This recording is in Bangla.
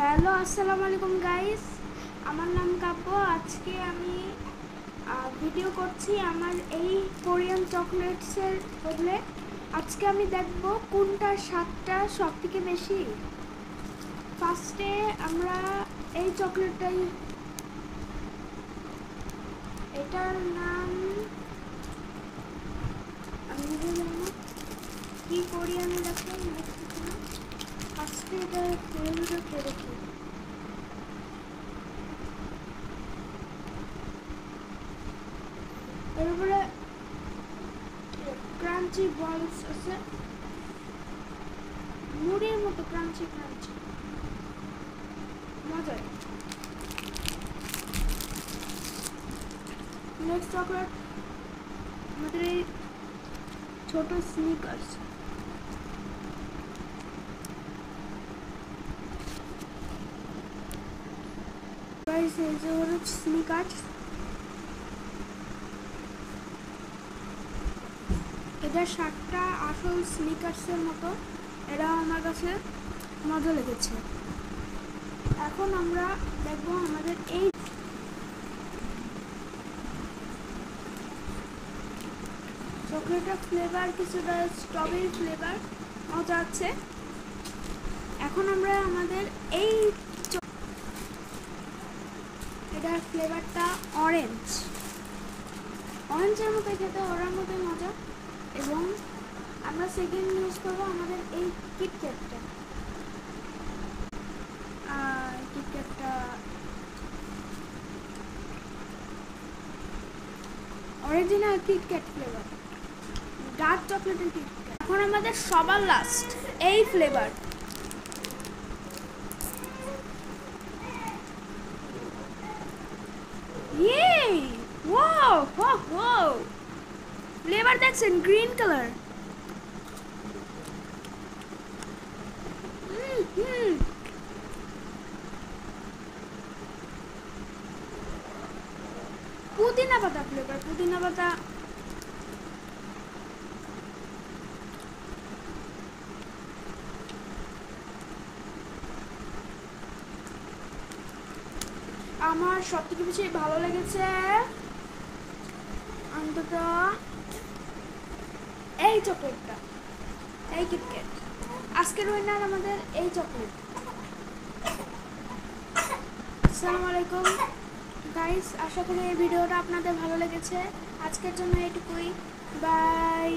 হ্যালো, আসসালামু আলাইকুম গাইস। আমার নাম কাব্য। আজকে আমি ভিডিও করছি আমার এই কোরিয়ান চকলেটসের বদলে। আজকে আমি দেখব কোনটার স্বাদটা সব থেকে বেশি। ফার্স্টে আমরা এই চকলেটটাই, এটার নাম আমি নিজে জানি না, কি কোরিয়ানে দেখলাম দেখছি না। ফার্স্টে এটা ফ্লেভারটা খেয়ে দেখি। এরপরে ক্রাঞ্চি বলস আছে, মুড়ির মতো ক্রাঞ্চি ক্রাঞ্চি, মজার। নেক্সট চকলেট আমাদের এই ছোট স্নিকার্স। গাইস, এই যে হলো স্নিকার্স। এটার স্বাদটা আসল স্নিকার্সের মতো, এটাও আমার কাছে মজা লেগেছে। এখন আমরা দেখবো আমাদের এই চকলেটের ফ্লেভার কিছুটা স্ট্রবেরি ফ্লেভার মজা আছে। এখন আমরা আমাদের এই এটার ফ্লেভারটা অরেঞ্জের মতো খেতে, ওরার মতোই মজা। এবং আমরা সেকেন্ড ইউজ করবো আমাদের এই কিটক্যাটটা। অরিজিনাল কিটক্যাট ফ্লেভার, ডার্ক চকলেটের কিটক্যাট। এখন আমাদের সবার লাস্ট এই ফ্লেভার। ফ্লেভার দেখছেন, গ্রিন কালার। পুদিনা পাতা ফ্লেভার, পুদিনা পাতা। আমার সব থেকে বেশি ভালো লেগেছে অন্তত এই চকলেটটা, এই কিটক্যাট। আজকের উইনার আমাদের এই চকলেট। আসসালামু আলাইকুম গাইস, আশা করি এই ভিডিওটা আপনাদের ভালো লেগেছে। আজকের জন্য এটুকুই, বাই।